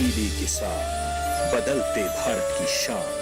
तब्दीली के साथ बदलते भारत की शान।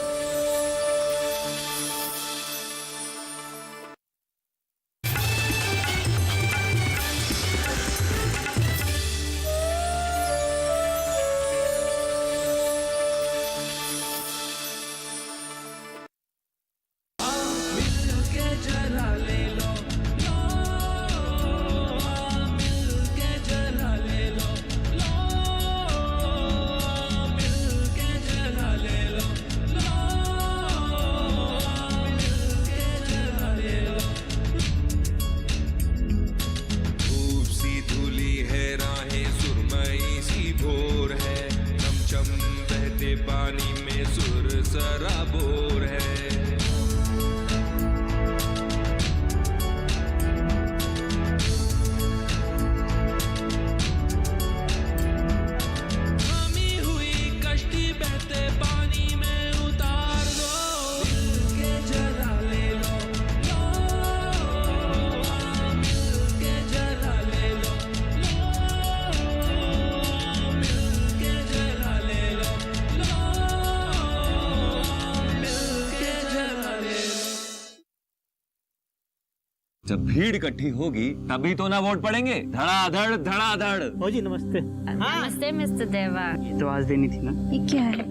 जब भीड़ इकट्ठी होगी तभी तो ना वोट पड़ेंगे। धड़ाधड़ धड़ाधड़। ओ जी नमस्ते। नमस्ते मिस्टर देवा। ये तो आज देनी थी ना। ये क्या है?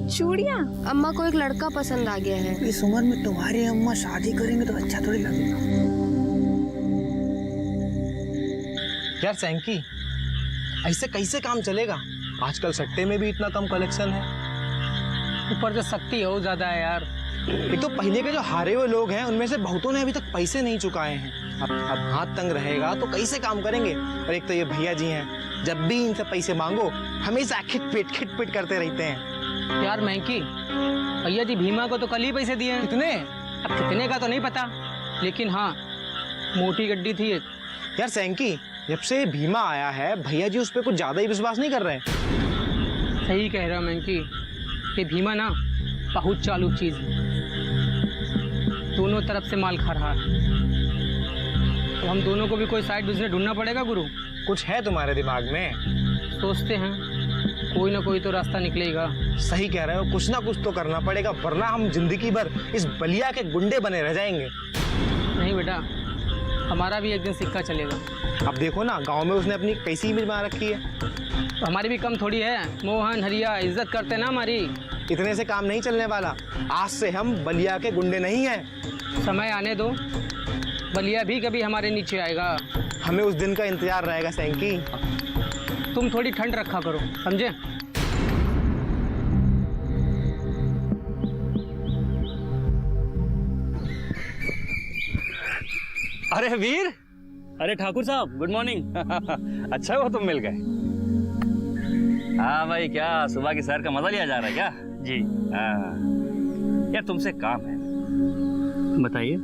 चूड़ियाँ। अम्मा को एक लड़का पसंद आ गया है। इस उम्र में तुम्हारी अम्मा शादी करेंगे तो अच्छा थोड़ी लगेगा। यार सैंकी, ऐसे कैसे काम चलेगा? आजकल सट्टे में भी इतना कम कलेक्शन है, ऊपर से सख्ती और ज्यादा है यार। एक तो पहले के जो हारे हुए लोग हैं उनमें से बहुतों ने अभी तक पैसे नहीं चुकाए हैं। अब हाथ तंग रहेगा तो कैसे काम करेंगे? और एक तो ये भैया जी हैं, जब भी इनसे पैसे मांगो हमेशा खिट पिट करते रहते हैं। यार मैंकी, भैया जी भीमा को तो कल ही पैसे दिए हैं। कितने? अब कितने का तो नहीं पता, लेकिन हाँ मोटी गड्डी थी एक। यार सैंकी, जब से भीमा आया है भैया जी उस पर कुछ ज्यादा ही विश्वास नहीं कर रहे हैं। सही कह रहा मैंकी, ये भीमा ना बहुत चालू चीज है, दोनों तरफ से माल खा रहा है। तो हम दोनों को भी कोई साइड बिजनेस ढूंढना पड़ेगा गुरु। कुछ है तुम्हारे दिमाग में? सोचते हैं कोई ना कोई तो रास्ता निकलेगा। सही कह रहे हो, कुछ ना कुछ तो करना पड़ेगा, वरना हम जिंदगी भर इस बलिया के गुंडे बने रह जाएंगे। नहीं बेटा, हमारा भी एक दिन सिक्का चलेगा। अब देखो ना, गांव में उसने अपनी कैसी इमेज बना रखी है, तो हमारी भी कम थोड़ी है। मोहन हरिया इज्जत करते ना हमारी। इतने से काम नहीं चलने वाला। आज से हम बलिया के गुंडे नहीं हैं। समय आने दो, बलिया भी कभी हमारे नीचे आएगा। हमें उस दिन का इंतजार रहेगा सैंकी। तुम थोड़ी ठंड रखा करो, समझे? अरे वीर। अरे ठाकुर साहब, गुड मॉर्निंग। अच्छा हुआ तुम मिल गए। हाँ भाई, क्या सुबह की सैर का मजा लिया जा रहा है क्या? जी। हाँ यार, तुमसे काम है। बताइए।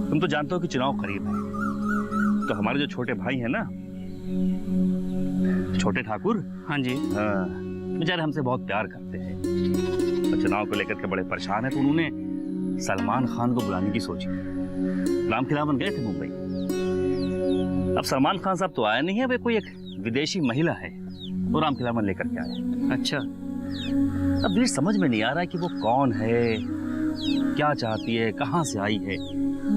तुम तो जानते हो कि चुनाव करीब है, तो हमारे जो छोटे भाई हैं ना, छोटे ठाकुर। हाँ जी। हाँ, बेचारे हमसे बहुत प्यार करते हैं और चुनाव को लेकर के बड़े परेशान हैं, तो उन्होंने सलमान खान को बुलाने की सोची। राम खिलावन गए थे मुंबई। अब सलमान खान साहब तो आया नहीं है, वे कोई एक विदेशी महिला है वो राम खिलावन लेकर के आए। अच्छा। अब ये समझ में नहीं आ रहा है कि वो कौन है, क्या चाहती है, कहाँ से आई है,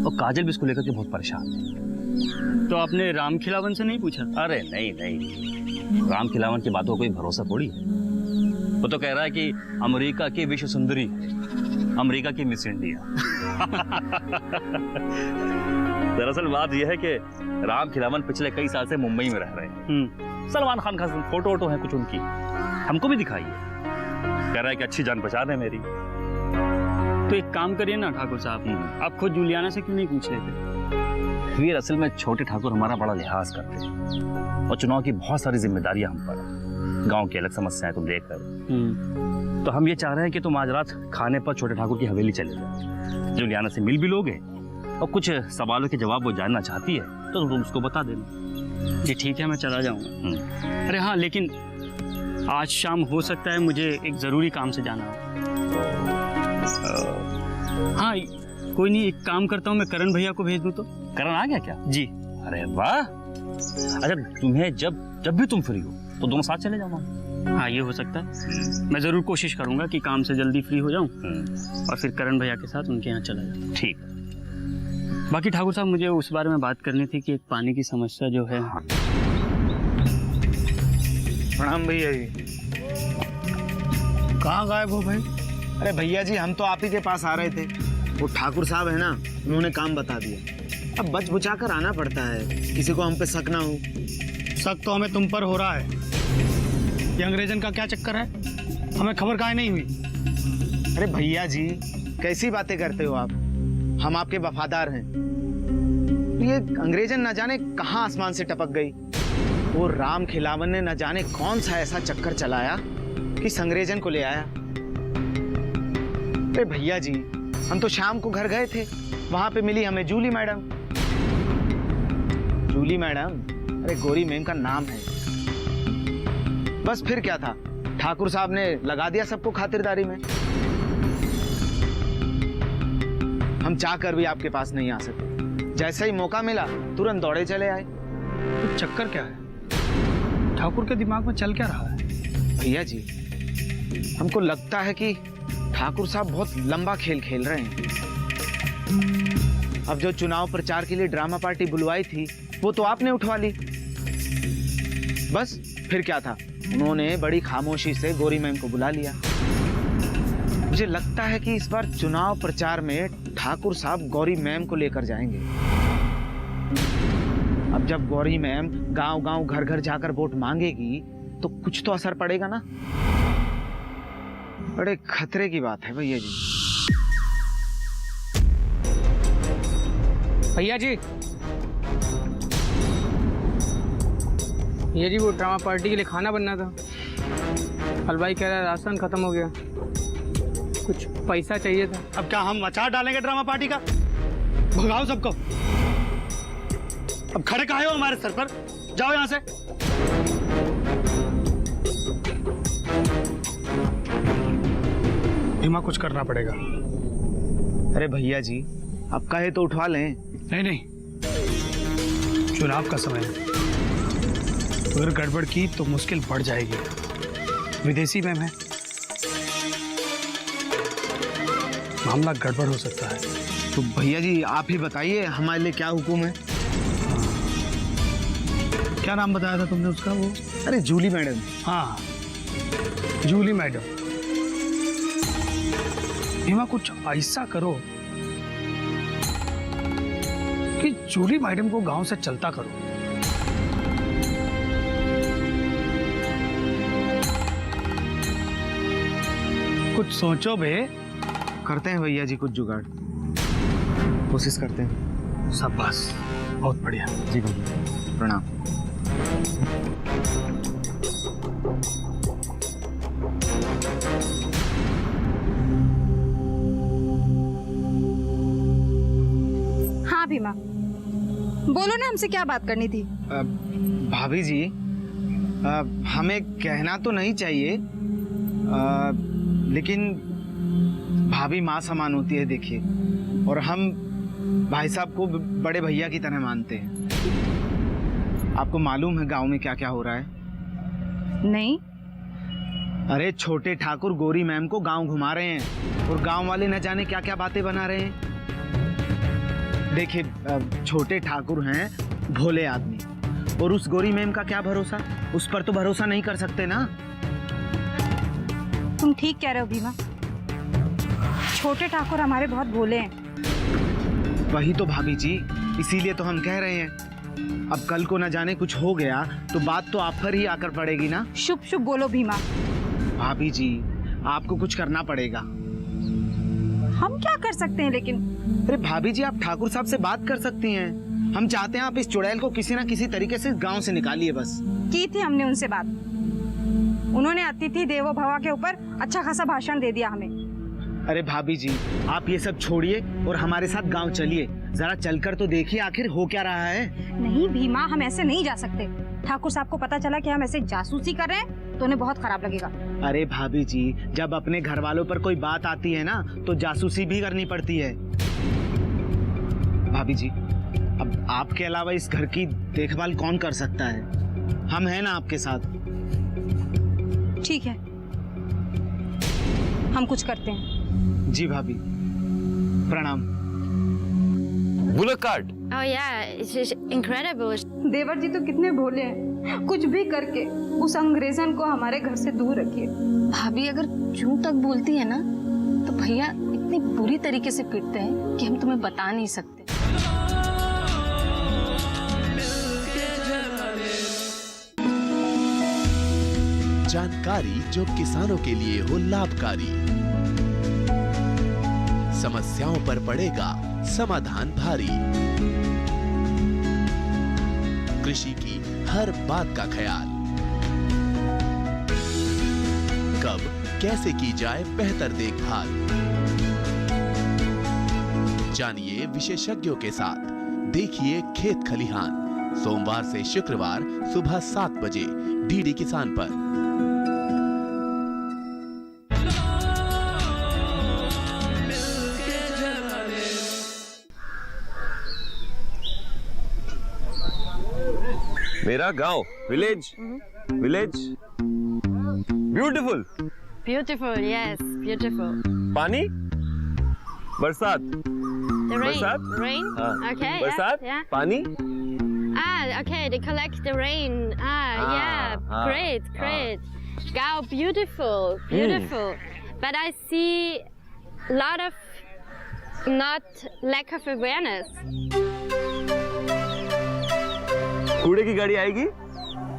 और काजल भी इसको लेकर के बहुत परेशान है। तो आपने राम खिलावन से नहीं पूछा? अरे नहीं नहीं, राम खिलावन की बातों को कोई भरोसा थोड़ी है। वो तो कह रहा है कि अमेरिका की विश्व सुंदरी है, अमेरिका की मिस इंडिया। दरअसल बात यह है कि राम खिलावन पिछले कई साल से मुंबई में रह रहे हैं। सलमान खान का फोटो वोटो है कुछ उनकी, हमको भी दिखाई है। कह रहा है कि अच्छी जान पहचान है मेरी। तो एक काम करिए ना ठाकुर साहब, आप खुद जूलियाना से क्यों नहीं पूछ रहे थे? वीर, असल में छोटे ठाकुर हमारा बड़ा लिहाज करते हैं और चुनाव की बहुत सारी जिम्मेदारियां हम पर हैं। गांव की अलग समस्याएं तुम देख रहे हो, तो हम ये चाह रहे हैं कि तुम आज रात खाने पर छोटे ठाकुर की हवेली चले जाओ। जूलियाना से मिल भी लोगे और कुछ सवालों के जवाब वो जानना चाहती है तो तुम उसको बता देना। जी ठीक है, मैं चला जाऊंगा। अरे हाँ, लेकिन आज शाम हो सकता है मुझे एक ज़रूरी काम से जाना हो। हाँ कोई नहीं, एक काम करता हूँ, मैं करण भैया को भेज दूँ तो। करण आ गया क्या? जी। अरे वाह। अच्छा, तुम्हें जब भी तुम फ्री हो तो दोनों साथ चले जाओ। हाँ, ये हो सकता है। मैं ज़रूर कोशिश करूँगा कि काम से जल्दी फ्री हो जाऊँ और फिर करण भैया के साथ उनके यहाँ चला जाऊँ। ठीक है। बाकी ठाकुर साहब, मुझे उस बारे में बात करनी थी कि एक पानी की समस्या जो है। प्रणाम भैया जी। कहाँ गायब हो भाई? अरे भैया जी, हम तो आप ही के पास आ रहे थे। वो ठाकुर साहब है ना, उन्होंने काम बता दिया। अब बच बुचा कर आना पड़ता है, किसी को हम पे शक ना हो। शक तो हमें तुम पर हो रहा है। ये अंग्रेजन का क्या चक्कर है? हमें खबर काहे नहीं हुई? अरे भैया जी, कैसी बातें करते हो आप? हम आपके वफादार हैं। ये अंग्रेजन न जाने कहाँ आसमान से टपक गई। वो राम खिलावन ने न जाने कौन सा ऐसा चक्कर चलाया कि इस अंग्रेजन को ले आया। अरे भैया जी, हम तो शाम को घर गए थे, वहां पे मिली हमें जूली मैडम। जूली मैडम, अरे गोरी मैम का नाम है। बस फिर क्या था, ठाकुर साहब ने लगा दिया सबको खातिरदारी में। हम चाहकर भी आपके पास नहीं आ सके। जैसे ही मौका मिला तुरंत दौड़े चले आए। तो चक्कर क्या है? ठाकुर के दिमाग में चल क्या रहा है? भैया जी, हमको लगता है कि ठाकुर साहब बहुत लंबा खेल खेल रहे हैं। अब जो चुनाव प्रचार के लिए ड्रामा पार्टी बुलवाई थी, वो तो आपने उठवा ली। बस फिर क्या था, उन्होंने बड़ी खामोशी से गोरी मैम को बुला लिया। मुझे लगता है कि इस बार चुनाव प्रचार में ठाकुर साहब गौरी मैम को लेकर जाएंगे। अब जब गौरी मैम गांव-गांव घर-घर जाकर वोट मांगेगी तो कुछ तो असर पड़ेगा ना। बड़े खतरे की बात है भैया जी। भैया जी, ये जी वो ड्रामा पार्टी के लिए खाना बनना था। हलवाई कह रहा है राशन खत्म हो गया, कुछ पैसा चाहिए था। अब क्या हम अचार डालेंगे ड्रामा पार्टी का? भगाओ सबको। अब खड़े काहे हो हमारे सर पर? जाओ यहाँ से। भीमा, कुछ करना पड़ेगा। अरे भैया जी, अब कहे तो उठवा लें। नहीं नहीं, चुनाव का समय है। अगर गड़बड़ की तो मुश्किल बढ़ जाएगी। विदेशी मैम है, मामला गड़बड़ हो सकता है। तो भैया जी आप ही बताइए, हमारे लिए क्या हुक्म है? क्या नाम बताया था तुमने उसका? वो अरे जूली मैडम। हाँ, जूली मैडम। भीमा, कुछ ऐसा करो कि जूली मैडम को गांव से चलता करो। कुछ सोचो बे। करते हैं भैया जी कुछ जुगाड़, कोशिश करते हैं। शाबाश, बहुत बढ़िया। जी भैया, प्रणाम। हाँ भीमा, बोलो ना, हमसे क्या बात करनी थी? भाभी जी, हमें कहना तो नहीं चाहिए, लेकिन भाभी माँ समान होती है देखिए, और हम भाई साहब को बड़े भैया की तरह मानते हैं। आपको मालूम है गांव में क्या क्या हो रहा है? नहीं। अरे छोटे ठाकुर गोरी मैम को गांव घुमा रहे हैं और गांव वाले न जाने क्या क्या बातें बना रहे हैं। देखिए, छोटे ठाकुर हैं भोले आदमी, और उस गोरी मैम का क्या भरोसा? उस पर तो भरोसा नहीं कर सकते ना। तुम ठीक कह रहे हो भीमा, छोटे ठाकुर हमारे बहुत भोले हैं। वही तो भाभी जी, इसीलिए तो हम कह रहे हैं, अब कल को न जाने कुछ हो गया तो बात तो आप पर ही आकर पड़ेगी ना। शुभ शुभ बोलो भीमा। भाभी जी, आपको कुछ करना पड़ेगा। हम क्या कर सकते हैं लेकिन? अरे भाभी जी, आप ठाकुर साहब से बात कर सकती हैं। हम चाहते हैं आप इस चुड़ैल को किसी ना किसी तरीके से गांव से निकालिए बस। की थी हमने उनसे बात, उन्होंने अतिथि देवो भव के ऊपर अच्छा खासा भाषण दे दिया हमें। अरे भाभी जी, आप ये सब छोड़िए और हमारे साथ गांव चलिए, जरा चलकर तो देखिए आखिर हो क्या रहा है। नहीं भीमा, हम ऐसे नहीं जा सकते। ठाकुर साहब को पता चला कि हम ऐसे जासूसी कर रहे हैं तो उन्हें बहुत खराब लगेगा। अरे भाभी जी, जब अपने घर वालों पर कोई बात आती है ना तो जासूसी भी करनी पड़ती है। भाभी जी, अब आपके अलावा इस घर की देखभाल कौन कर सकता है? हम हैं ना आपके साथ। ठीक है, हम कुछ करते हैं। जी भाभी, प्रणाम। Bullet card. Oh yeah, it's incredible. देवर जी तो कितने भोले हैं, कुछ भी करके उस अंग्रेजन को हमारे घर से दूर रखिए। भाभी अगर जूं तक बोलती है ना, तो भैया इतनी बुरी तरीके से पीटते हैं कि हम तुम्हें बता नहीं सकते। जानकारी जो किसानों के लिए हो लाभकारी, समस्याओं पर पड़ेगा समाधान भारी, कृषि की हर बात का ख्याल, कब कैसे की जाए बेहतर देखभाल, जानिए विशेषज्ञों के साथ, देखिए खेत खलिहान, सोमवार से शुक्रवार सुबह 7 बजे डीडी किसान पर। मेरा गांव, village, village, beautiful. Beautiful, yes, beautiful. पानी, बरसात, The rain. बरसात? Rain? हाँ, Okay, बरसात, yeah. पानी, Okay, they collect the rain. Yeah, हाँ, great, great. Wow, beautiful, beautiful. But I see a lot of lack of awareness. कूड़े की गाड़ी आएगी,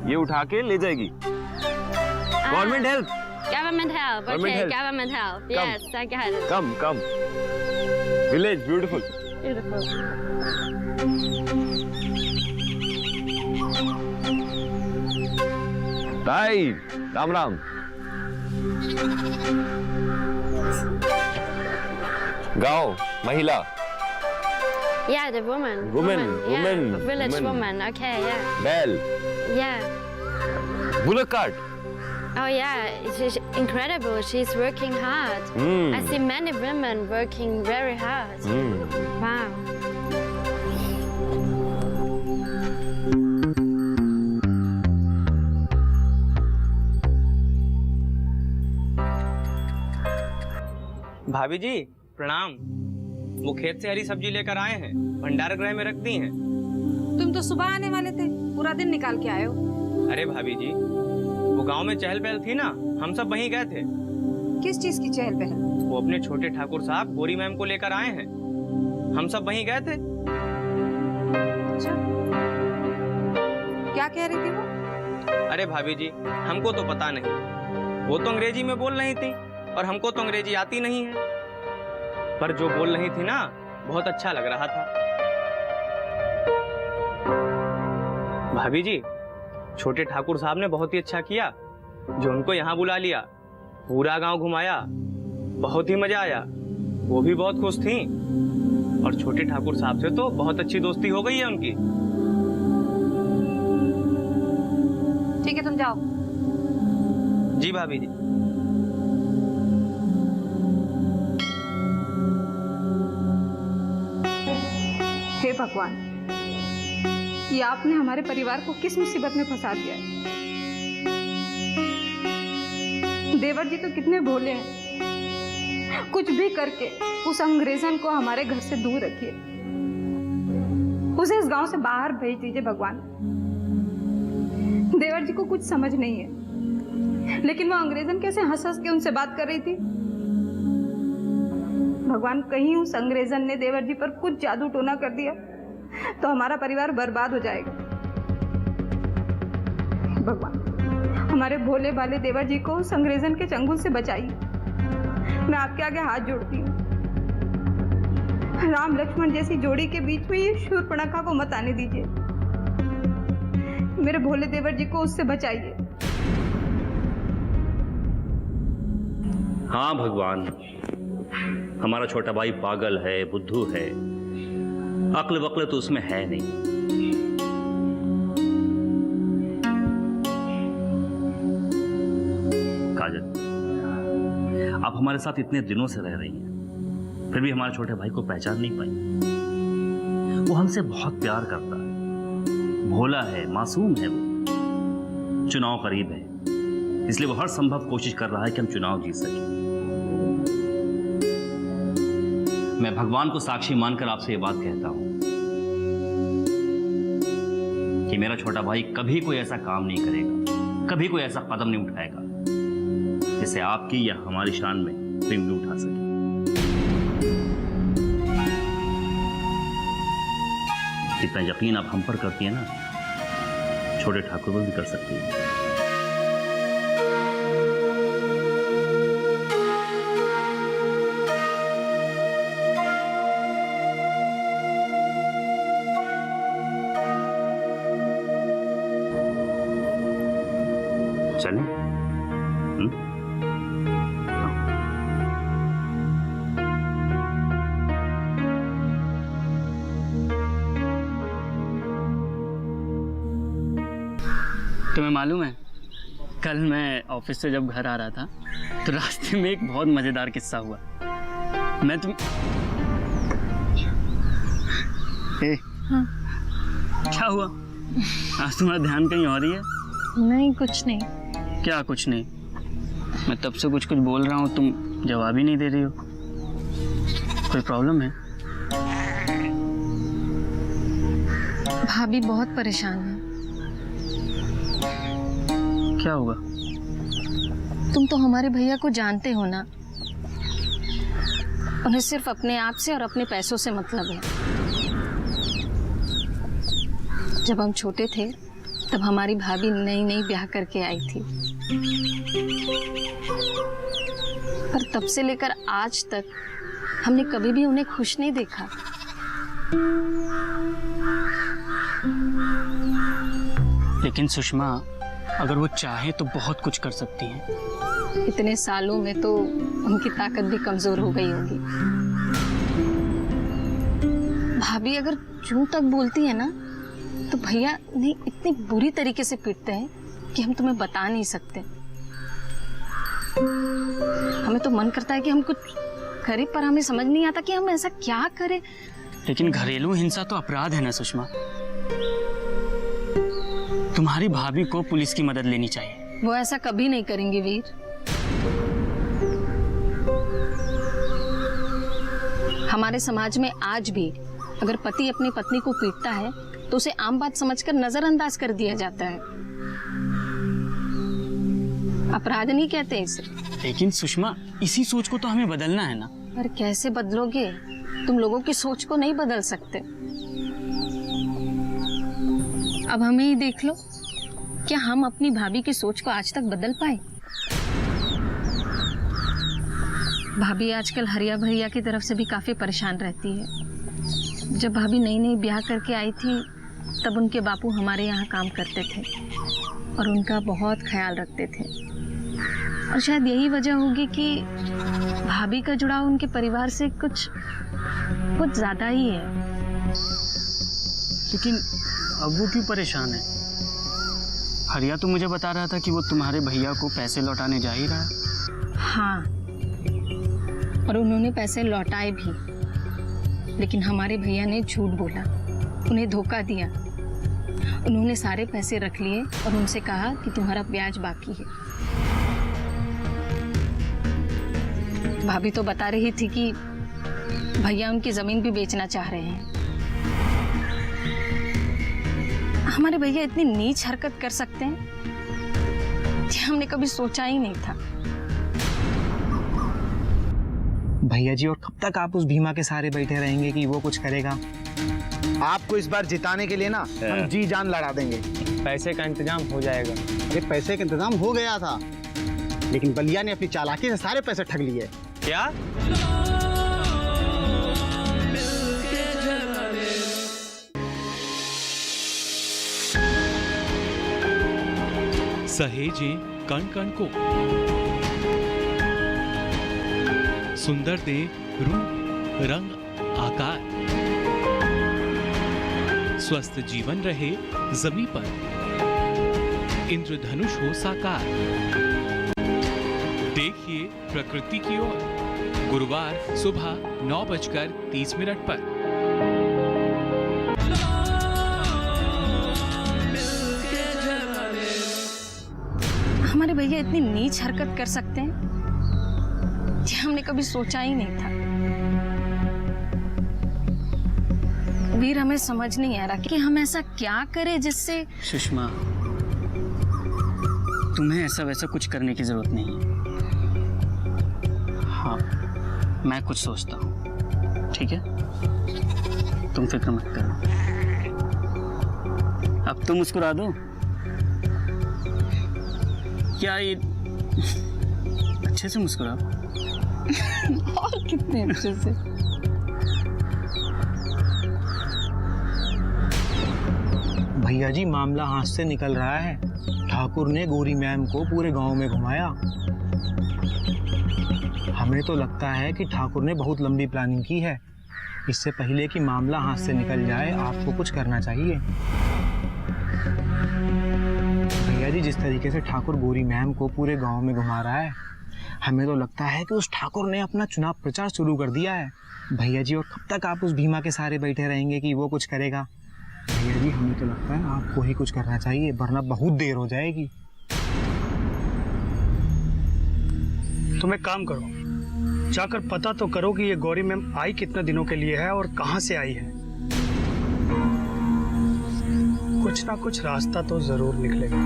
ये उठा के ले जाएगी। Government help. Government help. Government Okay, help. government help. Come. Yes, I got it. Come village beautiful. Beautiful. ताई, राम राम। गांव, महिला। Yeah, the woman. Woman, Yeah, woman, village woman. woman. Okay, yeah. बैल, Yeah. Bullet card. Oh yeah, it's incredible. She's working hard. I see many women working very hard. Wow. भाभी जी प्रणाम। वो खेत से हरी सब्जी लेकर आए हैं, भंडार गृह में रख दी हैं। तुम तो सुबह आने वाले थे, पूरा दिन निकाल के आए हो। अरे भाभी जी, वो गांव में चहल पहल थी ना, हम सब वहीं गए थे। किस चीज की चहल पहल? वो अपने छोटे ठाकुर साहब गोरी मैम को लेकर आए हैं, हम सब वहीं गए थे। अच्छा, क्या कह रही थी वो? अरे भाभी जी, हमको तो पता नहीं, वो तो अंग्रेजी में बोल रही थी और हमको तो अंग्रेजी आती नहीं है, पर जो बोल रही थी ना, बहुत अच्छा लग रहा था। भाभी जी, छोटे ठाकुर साहब ने बहुत ही अच्छा किया जो उनको यहाँ बुला लिया, पूरा गांव घुमाया, बहुत ही मजा आया। वो भी बहुत खुश थी और छोटे ठाकुर साहब से तो बहुत अच्छी दोस्ती हो गई है उनकी। ठीक है, तुम जाओ। जी भाभी जी। हे भगवान, ये आपने हमारे परिवार को किस मुसीबत में फंसा दिया है। देवर जी तो कितने भोले हैं, कुछ भी करके उस अंग्रेजन को हमारे घर से दूर रखिए, उसे इस गांव से बाहर भेज दीजिए भगवान। देवर जी को कुछ समझ नहीं है, लेकिन वो अंग्रेजन कैसे हंस हंस के उनसे बात कर रही थी। भगवान, कहीं उस अंग्रेजन ने देवर जी पर कुछ जादू टोना कर दिया तो हमारा परिवार बर्बाद हो जाएगा। भगवान, हमारे भोले भाले देवर जी को उस अंग्रेजन के चंगुल से बचाइए। मैं आपके आगे हाथ जोड़ती हूँ, राम लक्ष्मण जैसी जोड़ी के बीच में ये शूर्पणखा को मत आने दीजिए। मेरे भोले देवर जी को उससे बचाइए। हाँ भगवान, हमारा छोटा भाई पागल है, बुद्धू है, अक्ल वक्ल तो उसमें है नहीं। काजल, आप हमारे साथ इतने दिनों से रह रही हैं, फिर भी हमारे छोटे भाई को पहचान नहीं पाई। वो हमसे बहुत प्यार करता है, भोला है, मासूम है। वो चुनाव करीब है, इसलिए वो हर संभव कोशिश कर रहा है कि हम चुनाव जीत सकें। मैं भगवान को साक्षी मानकर आपसे ये बात कहता हूं कि मेरा छोटा भाई कभी कोई ऐसा काम नहीं करेगा, कभी कोई ऐसा कदम नहीं उठाएगा जिसे आपकी या हमारी शान में कोई भी उठा सके। जितना यकीन आप हम पर करती है ना, छोटे ठाकुर पर भी कर सकती है। चलें? तुम्हें मालूम है, कल मैं ऑफिस से जब घर आ रहा था तो रास्ते में एक बहुत मजेदार किस्सा हुआ। मैं तुम हाँ। क्या हुआ? आज तुम्हारा ध्यान कहीं और ही है? नहीं, कुछ नहीं। क्या कुछ नहीं? मैं तब से कुछ कुछ बोल रहा हूँ, तुम जवाब ही नहीं दे रही हो। कोई प्रॉब्लम है? भाभी बहुत परेशान है। क्या होगा? तुम तो हमारे भैया को जानते हो ना, उन्हें सिर्फ अपने आप से और अपने पैसों से मतलब है। जब हम छोटे थे तब हमारी भाभी नई नई ब्याह करके आई थी, पर तब से लेकर आज तक हमने कभी भी उन्हें खुश नहीं देखा। लेकिन सुषमा, अगर वो चाहे तो बहुत कुछ कर सकती हैं। इतने सालों में तो उनकी ताकत भी कमजोर हो गई होगी। भाभी अगर यूं तक बोलती है ना, तो भैया नहीं इतनी बुरी तरीके से पीटते हैं कि हम तुम्हें बता नहीं सकते। हमें तो मन करता है कि हम कुछ करें, पर हमें समझ नहीं आता कि हम ऐसा क्या करें। लेकिन घरेलू हिंसा तो अपराध है ना सुषमा। तुम्हारी भाभी को पुलिस की मदद लेनी चाहिए। वो ऐसा कभी नहीं करेंगे वीर। हमारे समाज में आज भी अगर पति अपनी पत्नी को पीटता है तो उसे आम बात समझकर नजरअंदाज कर दिया जाता है। अपराध नहीं कहते इसे। लेकिन सुषमा, इसी सोच को तो हमें बदलना है ना। पर कैसे बदलोगे? तुम लोगों की सोच को नहीं बदल सकते। अब हमें ही देख लो, क्या हम अपनी भाभी की सोच को आज तक बदल पाए? भाभी आजकल हरिया भैया की तरफ से भी काफी परेशान रहती है। जब भाभी नई नई ब्याह करके आई थी तब उनके बापू हमारे यहाँ काम करते थे और उनका बहुत ख्याल रखते थे, और शायद यही वजह होगी कि भाभी का जुड़ाव उनके परिवार से कुछ ज्यादा ही है। लेकिन अब वो क्यों परेशान है? हरिया तो मुझे बता रहा था कि वो तुम्हारे भैया को पैसे लौटाने जा ही रहा है। हाँ, और उन्होंने पैसे लौटाए भी, लेकिन हमारे भैया ने झूठ बोला, उन्हें धोखा दिया। उन्होंने सारे पैसे रख लिए और उनसे कहा कि तुम्हारा ब्याज बाकी है। भाभी तो बता रही थी कि भैया उनकी जमीन भी बेचना चाह रहे हैं। हमारे भैया इतनी नीच हरकत कर सकते हैं कि हमने कभी सोचा ही नहीं था। भैया जी, और कब तक आप उस भीमा के सहारे बैठे रहेंगे कि वो कुछ करेगा? आपको इस बार जिताने के लिए ना हम जी जान लड़ा देंगे। पैसे का इंतजाम हो जाएगा। अरे पैसे का इंतजाम हो गया था, लेकिन बलिया ने अपनी चालाकी से सारे पैसे ठग लिए। क्या? सहेजे कण कण को, सुंदर दे रूप रंग आकार, स्वस्थ जीवन रहे जमी पर, इंद्रधनुष हो साकार। देखिए प्रकृति की ओर, गुरुवार सुबह 9:30 पर। हमारे भैया इतनी नीच हरकत कर सकते हैं, ये हमने कभी सोचा ही नहीं था। वीर, हमें समझ नहीं आ रहा कि हम ऐसा क्या करें जिससे। सुषमा, तुम्हें ऐसा वैसा कुछ करने की जरूरत नहीं है। हाँ, मैं कुछ सोचता हूँ, ठीक है? तुम फिक्र मत करो। अब तुम मुस्कुरा दो। क्या ये अच्छे से मुस्कुराओ। और कितने अच्छे से। भैया जी, मामला हाथ से निकल रहा है। ठाकुर ने गौरी मैम को पूरे गांव में घुमाया। हमें तो लगता है कि ठाकुर ने बहुत लंबी प्लानिंग की है। इससे पहले कि मामला हाथ से निकल जाए, आपको कुछ करना चाहिए। भैया जी, जिस तरीके से ठाकुर गौरी मैम को पूरे गांव में घुमा रहा है, हमें तो लगता है कि उस ठाकुर ने अपना चुनाव प्रचार शुरू कर दिया है। भैया जी, और कब तक आप उस भीमा के सहारे बैठे रहेंगे कि वो कुछ करेगा? भैया जी, हमें तो लगता है आपको ही कुछ करना चाहिए, वरना बहुत देर हो जाएगी। तुम एक काम करो, जाकर पता तो करो कि ये गौरी मैम आई कितने दिनों के लिए है और कहां से आई है। कुछ ना कुछ रास्ता तो जरूर निकलेगा।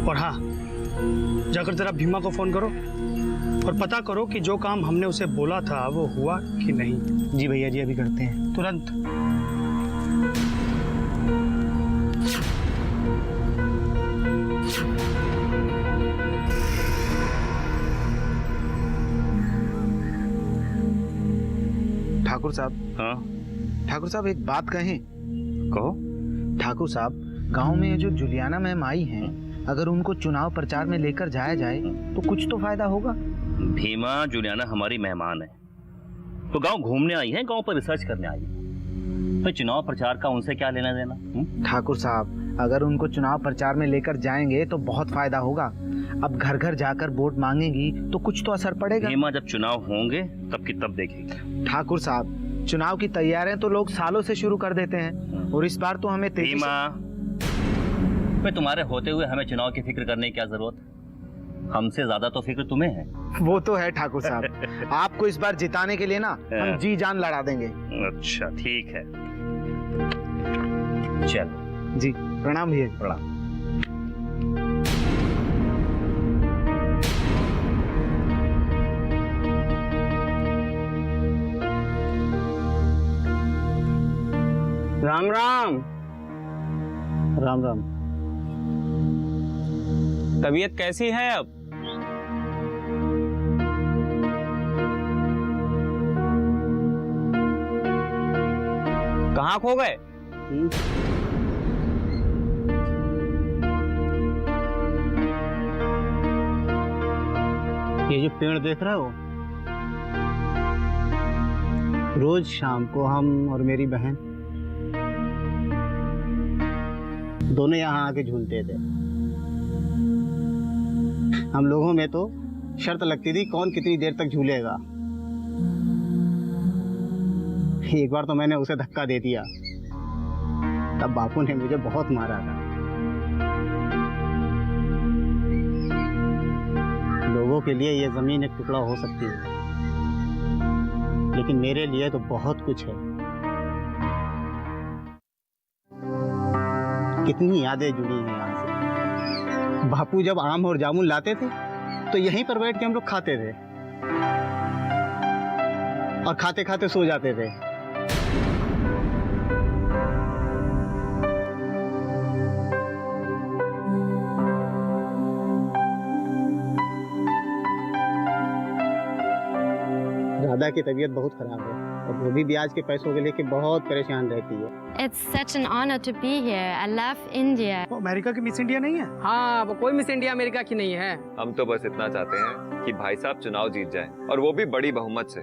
और हाँ, जाकर जरा भीमा को फोन करो और पता करो कि जो काम हमने उसे बोला था वो हुआ कि नहीं। जी भैया जी, अभी करते हैं, तुरंत। ठाकुर साहब। हाँ ठाकुर साहब, एक बात कहें? कहो। ठाकुर साहब, गांव में जो जुलियाना मैम आई हैं, अगर उनको चुनाव प्रचार में लेकर जाया जाए तो कुछ तो फायदा होगा। भीमा जुलियाना हमारी मेहमान है, तो गांव घूमने आई है, गांव पर रिसर्च करने आई है। तो चुनाव प्रचार का उनसे क्या लेना देना? ठाकुर साहब, अगर उनको चुनाव प्रचार में लेकर जाएंगे तो बहुत फायदा होगा। अब घर घर जाकर वोट मांगेंगी तो कुछ तो असर पड़ेगा। भीमा जब चुनाव होंगे तब की तब देखेगी। ठाकुर साहब, चुनाव की तैयारियां तो लोग सालों से शुरू कर देते हैं, और इस बार तो हमें भीमा, तुम्हारे होते हुए हमें चुनाव की फिक्र करने की क्या जरूरत? हमसे ज्यादा तो फिक्र तुम्हें है। वो तो है ठाकुर साहब। आपको इस बार जिताने के लिए ना हम जी जान लड़ा देंगे। अच्छा, ठीक है, चल। जी प्रणाम भैया। प्रणाम। राम राम। राम राम। तबीयत कैसी है अब? कहाँ खो गए? ये जो पेड़ देख रहे हो, रोज शाम को हम और मेरी बहन दोनों यहाँ आके झूलते थे। हम लोगों में तो शर्त लगती थी कौन कितनी देर तक झूलेगा। एक बार तो मैंने उसे धक्का दे दिया, तब बापू ने मुझे बहुत मारा था। लोगों के लिए ये जमीन एक टुकड़ा हो सकती है, लेकिन मेरे लिए तो बहुत कुछ है। कितनी यादें जुड़ी हैं यहाँ से। बापू जब आम और जामुन लाते थे तो यहीं पर बैठ के हम लोग खाते थे और खाते खाते सो जाते थे। राधा की तबीयत बहुत खराब है और वो भी ब्याज के पैसों के लेके बहुत परेशान रहती है। It's such an honor to be here. I love India. वो अमेरिका की मिस इंडिया नहीं है? हाँ, वो कोई मिस इंडिया अमेरिका की नहीं है। हम तो बस इतना चाहते हैं कि भाई साहब चुनाव जीत जाएं, और वो भी बड़ी बहुमत से।